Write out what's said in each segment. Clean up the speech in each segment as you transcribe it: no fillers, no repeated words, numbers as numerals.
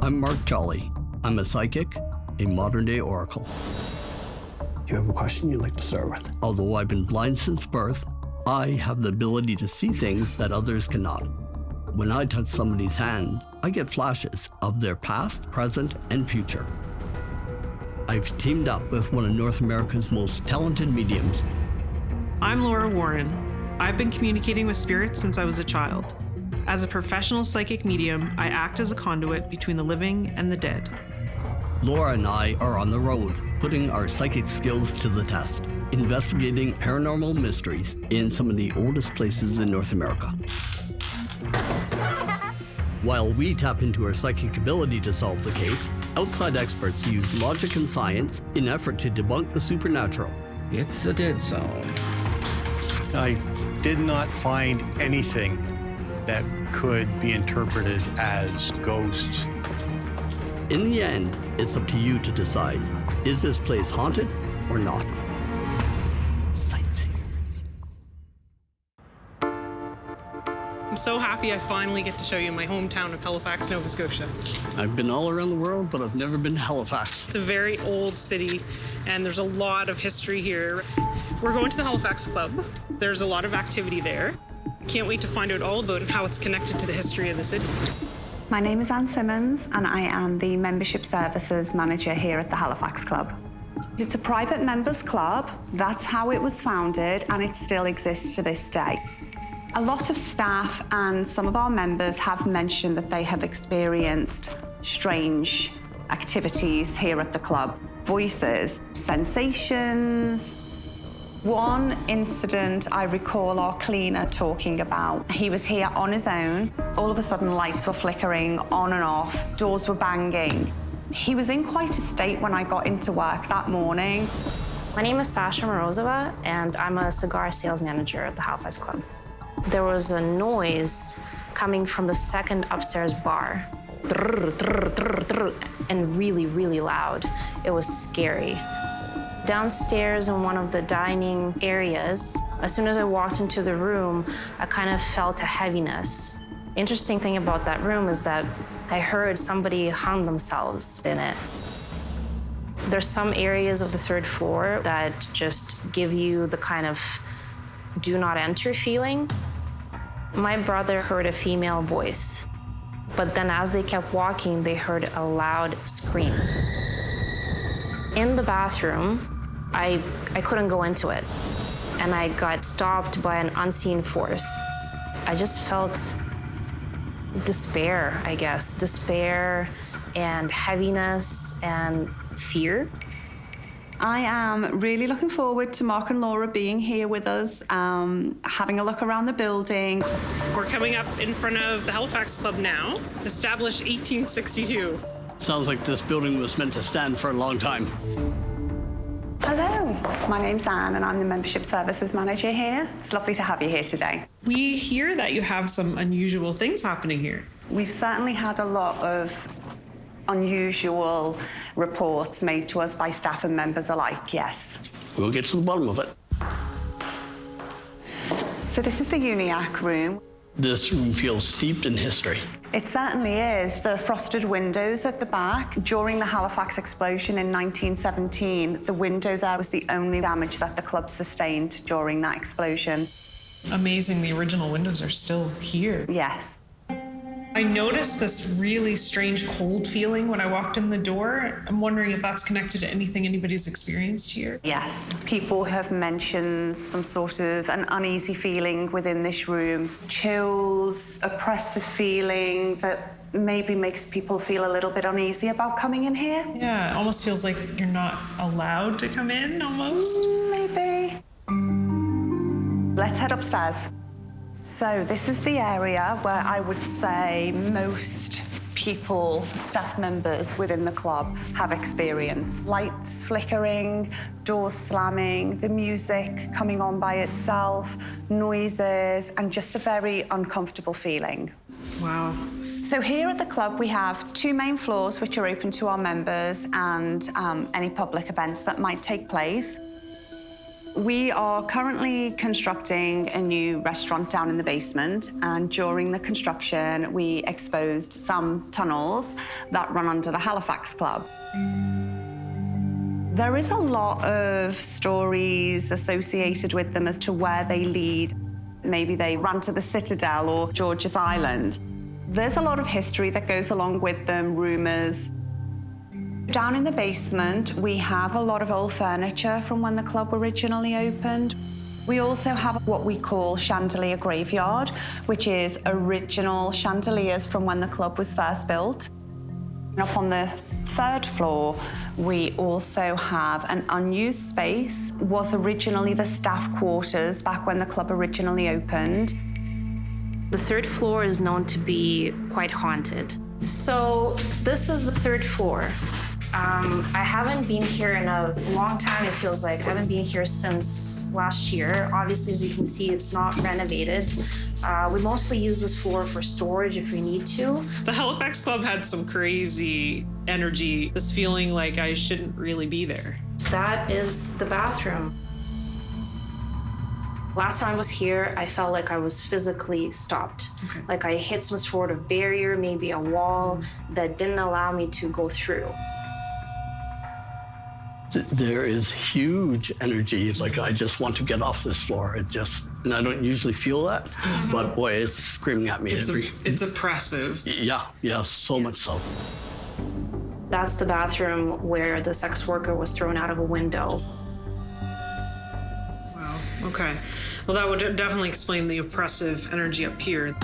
I'm Mark Jolly. I'm a psychic, a modern-day oracle. You have a question you'd like to start with? Although I've been blind since birth, I have the ability to see things that others cannot. When I touch somebody's hand, I get flashes of their past, present, and future. I've teamed up with one of North America's most talented mediums. I'm Laura Warren. I've been communicating with spirits since I was a child. As a professional psychic medium, I act as a conduit between the living and the dead. Laura and I are on the road, putting our psychic skills to the test, investigating paranormal mysteries in some of the oldest places in North America. While we tap into our psychic ability to solve the case, outside experts use logic and science in an effort to debunk the supernatural. It's a dead zone. I did not find anything that could be interpreted as ghosts. In the end, it's up to you to decide, is this place haunted or not? Sightseeing. I'm so happy I finally get to show you my hometown of Halifax, Nova Scotia. I've been all around the world, but I've never been to Halifax. It's a very old city, and there's a lot of history here. We're going to the Halifax Club. There's a lot of activity there. Can't wait to find out all about it and how it's connected to the history of the city. My name is Anne Simmons, and I am the Membership Services Manager here at the Halifax Club. It's a private members club. That's how it was founded, and it still exists to this day. A lot of staff and some of our members have mentioned that they have experienced strange activities here at the club. Voices, sensations. One incident I recall our cleaner talking about. He was here on his own. All of a sudden, lights were flickering on and off, doors were banging. He was in quite a state when I got into work that morning. My name is Sasha Morozova, and I'm a cigar sales manager at the Halifax Club. There was a noise coming from the second upstairs bar. Drrr, drrr, drrr, drrr, and really, really loud. It was scary. Downstairs in one of the dining areas, as soon as I walked into the room, I kind of felt a heaviness. Interesting thing about that room is that I heard somebody hung themselves in it. There's some areas of the third floor that just give you the kind of do not enter feeling. My brother heard a female voice, but then as they kept walking, they heard a loud scream. In the bathroom, I couldn't go into it, and I got stopped by an unseen force. I just felt despair, I guess. Despair and heaviness and fear. I am really looking forward to Mark and Laura being here with us, having a look around the building. We're coming up in front of the Halifax Club now, established 1862. Sounds like this building was meant to stand for a long time. Hello, my name's Anne, and I'm the Membership Services Manager here. It's lovely to have you here today. We hear that you have some unusual things happening here. We've certainly had a lot of unusual reports made to us by staff and members alike, yes. We'll get to the bottom of it. So this is the Uniac room. This room feels steeped in history. It certainly is. The frosted windows at the back. During the Halifax explosion in 1917, the window there was the only damage that the club sustained during that explosion. Amazing, the original windows are still here. Yes. I noticed this really strange cold feeling when I walked in the door. I'm wondering if that's connected to anything anybody's experienced here. Yes, people have mentioned some sort of an uneasy feeling within this room. Chills, oppressive feeling that maybe makes people feel a little bit uneasy about coming in here. Yeah, it almost feels like you're not allowed to come in, almost. Maybe. Let's head upstairs. So this is the area where I would say most people, staff members within the club have experienced. Lights flickering, doors slamming, the music coming on by itself, noises, and just a very uncomfortable feeling. Wow. So here at the club, we have 2 main floors which are open to our members and any public events that might take place. We are currently constructing a new restaurant down in the basement, and during the construction, we exposed some tunnels that run under the Halifax Club. There is a lot of stories associated with them as to where they lead. Maybe they run to the Citadel or George's Island. There's a lot of history that goes along with them, rumours. Down in the basement, we have a lot of old furniture from when the club originally opened. We also have what we call chandelier graveyard, which is original chandeliers from when the club was first built. Up on the 3rd floor, we also have an unused space. It was originally the staff quarters back when the club originally opened. The 3rd floor is known to be quite haunted. So this is the 3rd floor. I haven't been here in a long time, it feels like. I haven't been here since last year. Obviously, as you can see, it's not renovated. We mostly use this floor for storage if we need to. The Halifax Club had some crazy energy, this feeling like I shouldn't really be there. That is the bathroom. Last time I was here, I felt like I was physically stopped. Okay. Like I hit some sort of barrier, maybe a wall that didn't allow me to go through. There is huge energy. Like, I just want to get off this floor. And I don't usually feel that, but boy, it's screaming at me. It's oppressive. Yeah, so much so. That's the bathroom where the sex worker was thrown out of a window. Wow, okay. Well, that would definitely explain the oppressive energy up here.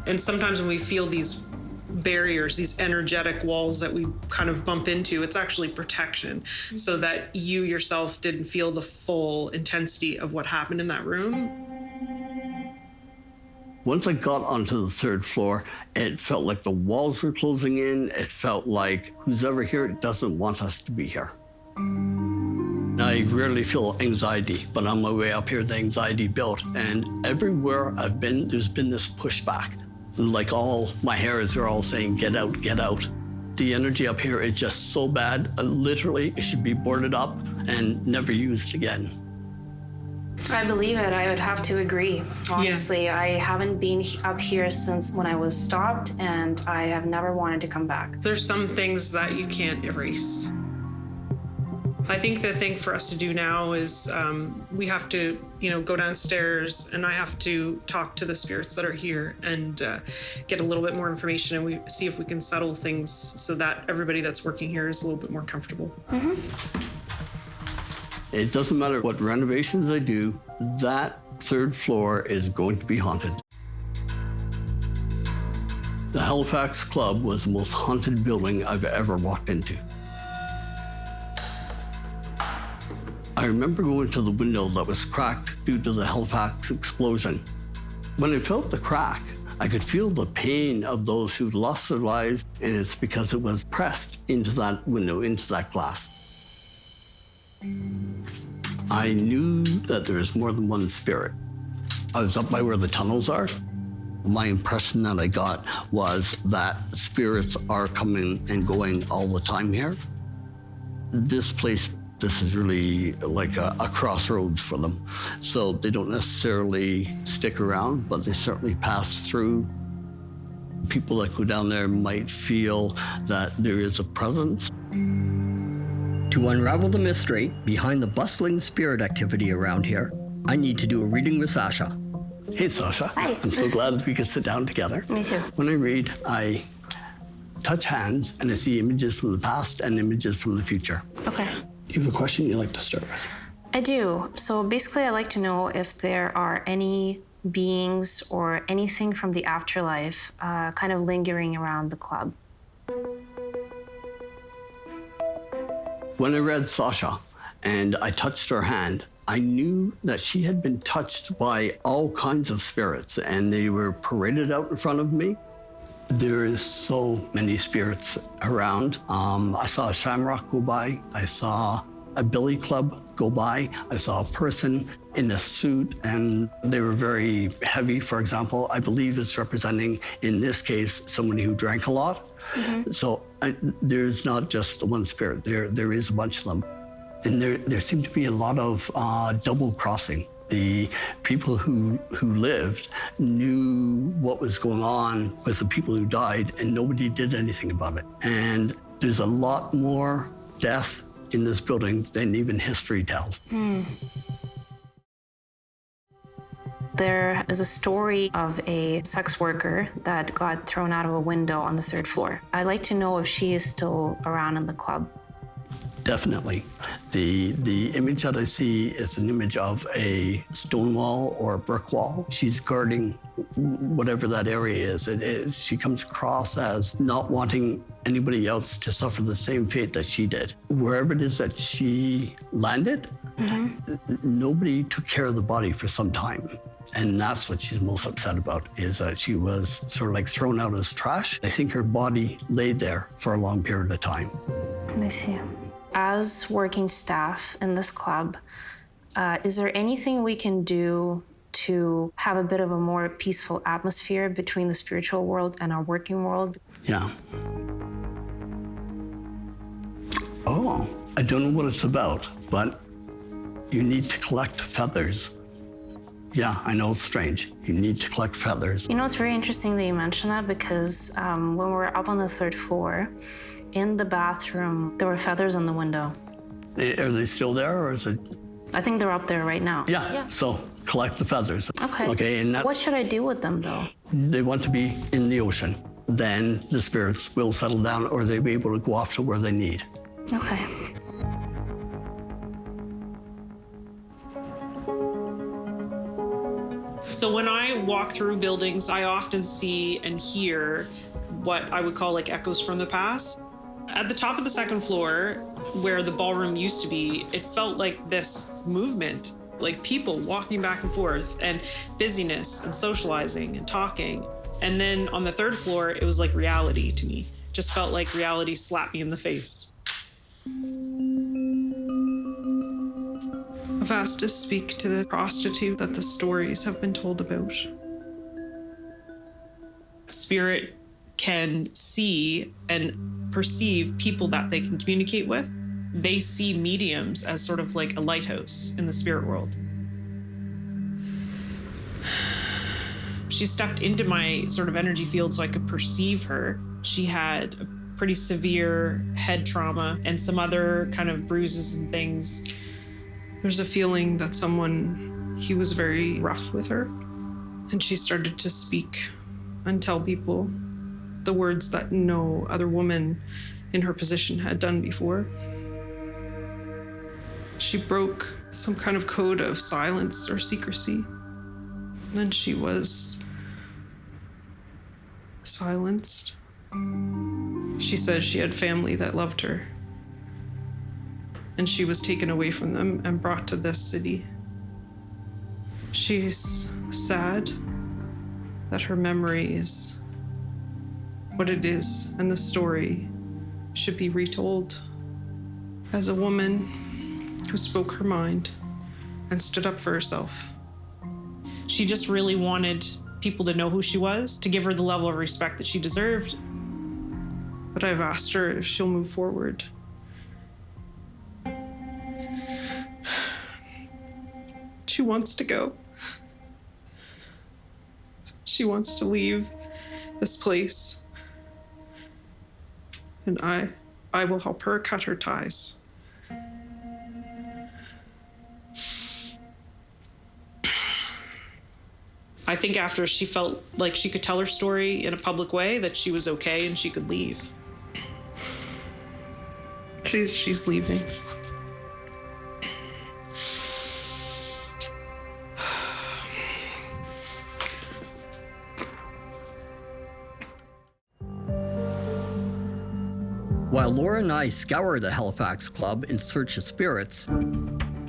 And sometimes when we feel these barriers, these energetic walls that we kind of bump into, it's actually protection, so that you yourself didn't feel the full intensity of what happened in that room. Once I got onto the 3rd floor, it felt like the walls were closing in. It felt like who's ever here doesn't want us to be here. I rarely feel anxiety, but on my way up here, the anxiety built. And everywhere I've been, there's been this pushback. Like all my hairs are all saying, get out, get out. The energy up here is just so bad. Literally, it should be boarded up and never used again. I believe it. I would have to agree. Honestly, yeah. I haven't been up here since when I was stopped, and I have never wanted to come back. There's some things that you can't erase. I think the thing for us to do now is we have to, go downstairs, and I have to talk to the spirits that are here and get a little bit more information, and we see if we can settle things so that everybody that's working here is a little bit more comfortable. Mm-hmm. It doesn't matter what renovations I do, that 3rd floor is going to be haunted. The Halifax Club was the most haunted building I've ever walked into. I remember going to the window that was cracked due to the Halifax explosion. When I felt the crack, I could feel the pain of those who lost their lives, and it's because it was pressed into that window, into that glass. I knew that there is more than one spirit. I was up by where the tunnels are. My impression that I got was that spirits are coming and going all the time here. This place, this is really like a crossroads for them. So they don't necessarily stick around, but they certainly pass through. People that go down there might feel that there is a presence. To unravel the mystery behind the bustling spirit activity around here, I need to do a reading with Sasha. Hey, Sasha. Hi. I'm so glad that we could sit down together. Me too. When I read, I touch hands and I see images from the past and images from the future. Okay. You have a question you'd like to start with? I do. So basically, I'd like to know if there are any beings or anything from the afterlife kind of lingering around the club. When I read Sasha and I touched her hand, I knew that she had been touched by all kinds of spirits, and they were paraded out in front of me. There is so many spirits around. I saw a shamrock go by. I saw a billy club go by. I saw a person in a suit, and they were very heavy. For example, I believe it's representing, in this case, somebody who drank a lot. Mm-hmm. So there's not just one spirit. There is a bunch of them. And there seemed to be a lot of double crossing. The people who lived knew what was going on with the people who died, and nobody did anything about it. And there's a lot more death in this building than even history tells. There is a story of a sex worker that got thrown out of a window on the 3rd floor. I'd like to know if she is still around in the club. Definitely. The image that I see is an image of a stone wall or a brick wall. She's guarding whatever that area is. She comes across as not wanting anybody else to suffer the same fate that she did. Wherever it is that she landed, nobody took care of the body for some time. And that's what she's most upset about, is that she was sort of like thrown out as trash. I think her body laid there for a long period of time. I see. As working staff in this club, is there anything we can do to have a bit of a more peaceful atmosphere between the spiritual world and our working world? Yeah. Oh, I don't know what it's about, but you need to collect feathers. Yeah, I know it's strange. You need to collect feathers. You know, it's very interesting that you mention that, because when we were up on the 3rd floor, in the bathroom, there were feathers on the window. Are they still there, or is it? I think they're up there right now. Yeah. So collect the feathers. Okay. Okay, and that's... What should I do with them, though? They want to be in the ocean. Then the spirits will settle down, or they'll be able to go off to where they need. Okay. So when I walk through buildings, I often see and hear what I would call like echoes from the past. At the top of the 2nd floor, where the ballroom used to be, it felt like this movement, like people walking back and forth, and busyness and socializing and talking. And then on the 3rd floor, it was like reality to me. Just felt like reality slapped me in the face. I've asked to speak to the prostitute that the stories have been told about. Spirit can see and perceive people that they can communicate with. They see mediums as sort of like a lighthouse in the spirit world. She stepped into my sort of energy field so I could perceive her. She had a pretty severe head trauma and some other kind of bruises and things. There's a feeling that he was very rough with her, and she started to speak and tell people the words that no other woman in her position had done before. She broke some kind of code of silence or secrecy. Then she was silenced. She says she had family that loved her, and she was taken away from them and brought to this city. She's sad that her memory is what it is, and the story should be retold. As a woman who spoke her mind and stood up for herself. She just really wanted people to know who she was, to give her the level of respect that she deserved. But I've asked her if she'll move forward. She wants to go. She wants to leave this place. And I will help her cut her ties. I think after she felt like she could tell her story in a public way, that she was okay and she could leave. She's leaving. While Laura and I scour the Halifax Club in search of spirits,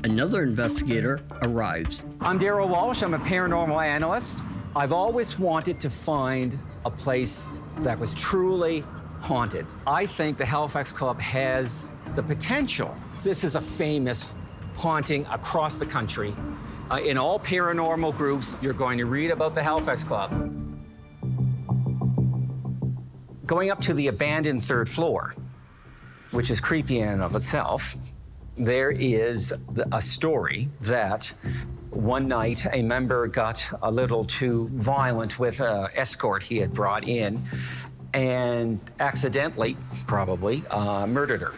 another investigator arrives. I'm Daryl Walsh. I'm a paranormal analyst. I've always wanted to find a place that was truly haunted. I think the Halifax Club has the potential. This is a famous haunting across the country. In all paranormal groups, you're going to read about the Halifax Club. Going up to the abandoned 3rd floor, which is creepy in and of itself, There is a story that one night a member got a little too violent with an escort he had brought in and accidentally, probably, murdered her.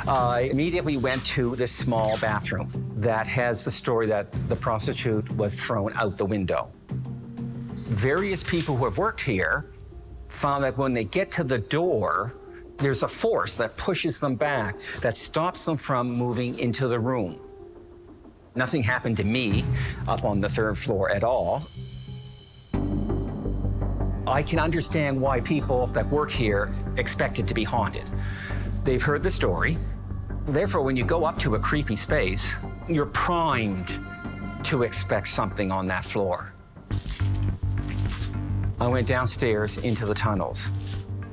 I immediately went to this small bathroom that has the story that the prostitute was thrown out the window. Various people who have worked here found that when they get to the door, there's a force that pushes them back, that stops them from moving into the room. Nothing happened to me up on the 3rd floor at all. I can understand why people that work here expect it to be haunted. They've heard the story. Therefore, when you go up to a creepy space, you're primed to expect something on that floor. I went downstairs into the tunnels.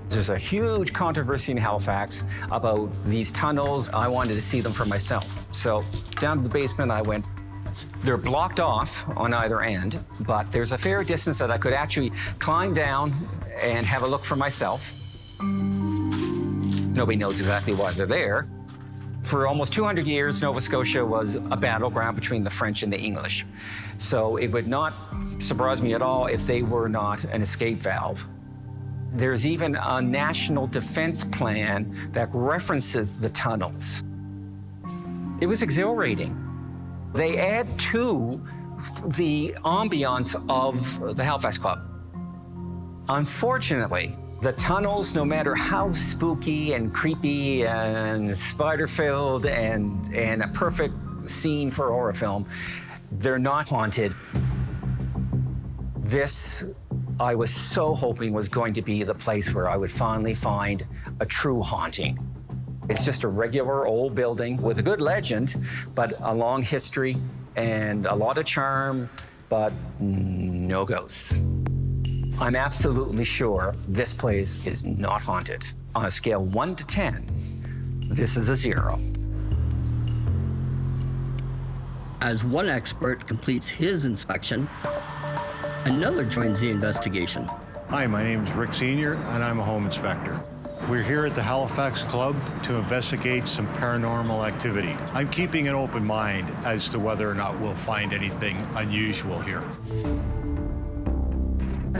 There's a huge controversy in Halifax about these tunnels. I wanted to see them for myself. So down to the basement I went. They're blocked off on either end, but there's a fair distance that I could actually climb down and have a look for myself. Nobody knows exactly why they're there. For almost 200 years, Nova Scotia was a battleground between the French and the English. So it would not surprise me at all if they were not an escape valve. There's even a national defense plan that references the tunnels. It was exhilarating. They add to the ambiance of the Halifax Club. Unfortunately, the tunnels, no matter how spooky and creepy and spider-filled and a perfect scene for a horror film, they're not haunted. This, I was so hoping, was going to be the place where I would finally find a true haunting. It's just a regular old building with a good legend, but a long history and a lot of charm, but no ghosts. I'm absolutely sure this place is not haunted. On a scale 1 to 10, this is a 0. As one expert completes his inspection, another joins the investigation. Hi, my name is Rick Sr., and I'm a home inspector. We're here at the Halifax Club to investigate some paranormal activity. I'm keeping an open mind as to whether or not we'll find anything unusual here.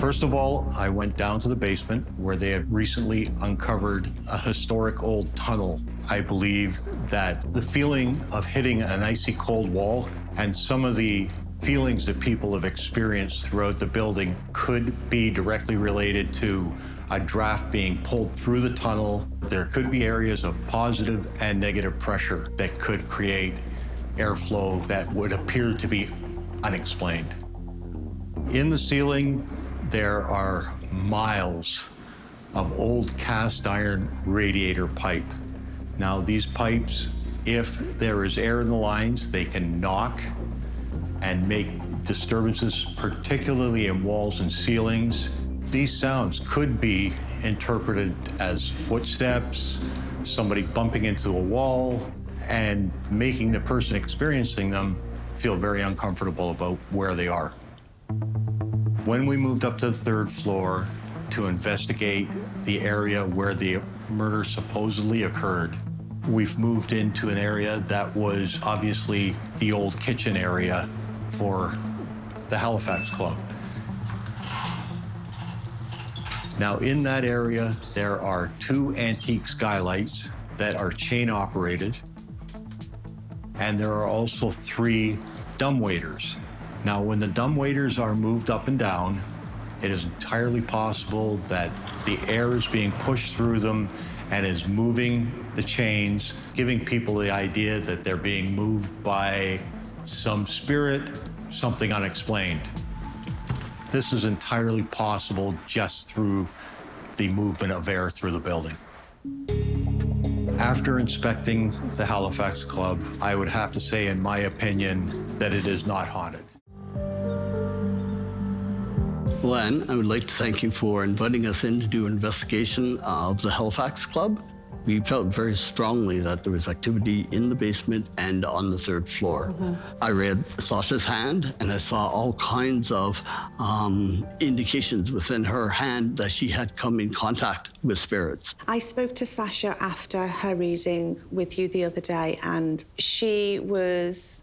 First of all, I went down to the basement where they had recently uncovered a historic old tunnel. I believe that the feeling of hitting an icy cold wall and some of the feelings that people have experienced throughout the building could be directly related to a draft being pulled through the tunnel. There could be areas of positive and negative pressure that could create airflow that would appear to be unexplained. In the ceiling, there are miles of old cast iron radiator pipe. Now, these pipes, if there is air in the lines, they can knock and make disturbances, particularly in walls and ceilings. These sounds could be interpreted as footsteps, somebody bumping into a wall, and making the person experiencing them feel very uncomfortable about where they are. When we moved up to the 3rd floor to investigate the area where the murder supposedly occurred, we've moved into an area that was obviously the old kitchen area for the Halifax Club. Now, in that area, there are 2 antique skylights that are chain operated, and there are also 3 dumbwaiters. Now, when the dumbwaiters are moved up and down, it is entirely possible that the air is being pushed through them and is moving the chains, giving people the idea that they're being moved by some spirit, something unexplained. This is entirely possible just through the movement of air through the building. After inspecting the Halifax Club, I would have to say, in my opinion, that it is not haunted. Len, I would like to thank you for inviting us in to do an investigation of the Halifax Club. We felt very strongly that there was activity in the basement and on the third floor. I read Sasha's hand, and I saw all kinds of indications within her hand that she had come in contact with spirits. I spoke to Sasha after her reading with you the other day, and she was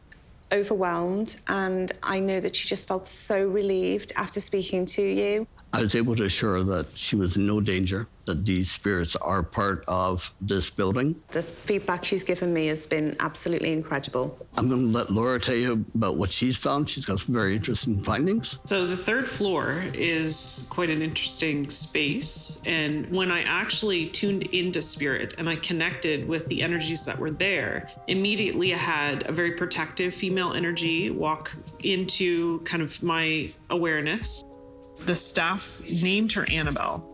overwhelmed, and I know that she just felt so relieved after speaking to you. I was able to assure her that she was in no danger, that these spirits are part of this building. The feedback she's given me has been absolutely incredible. I'm going to let Laura tell you about what she's found. She's got some very interesting findings. So the third floor is quite an interesting space. And when I actually tuned into spirit and I connected with the energies that were there, immediately I had a very protective female energy walk into kind of my awareness. The staff named her Annabelle.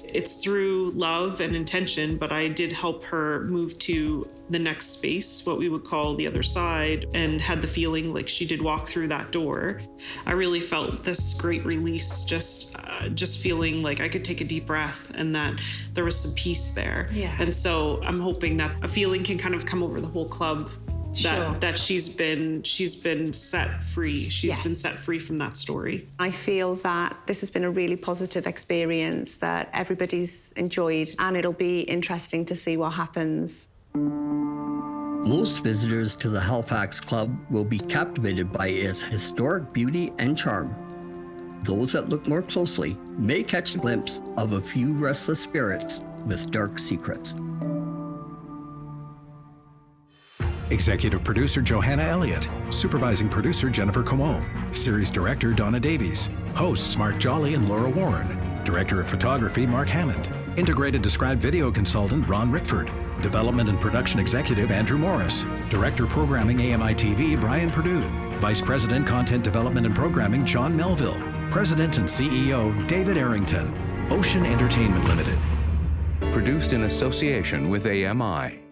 It's through love and intention, but I did help her move to the next space, what we would call the other side, and had the feeling like she did walk through that door. I really felt this great release, just feeling like I could take a deep breath and that there was some peace there. Yeah. And so I'm hoping that a feeling can kind of come over the whole club. That she's been set free. She's been set free from that story. I feel that this has been a really positive experience that everybody's enjoyed, and it'll be interesting to see what happens. Most visitors to the Halifax Club will be captivated by its historic beauty and charm. Those that look more closely may catch a glimpse of a few restless spirits with dark secrets. Executive producer Johanna Elliott, supervising producer Jennifer Comeau, series director Donna Davies, hosts Mark Jolly and Laura Warren, director of photography Mark Hammond, integrated described video consultant Ron Rickford, development and production executive Andrew Morris, director programming AMI TV Brian Perdue, vice president content development and programming John Melville, president and CEO David Arrington, Ocean Entertainment Limited. Produced in association with AMI.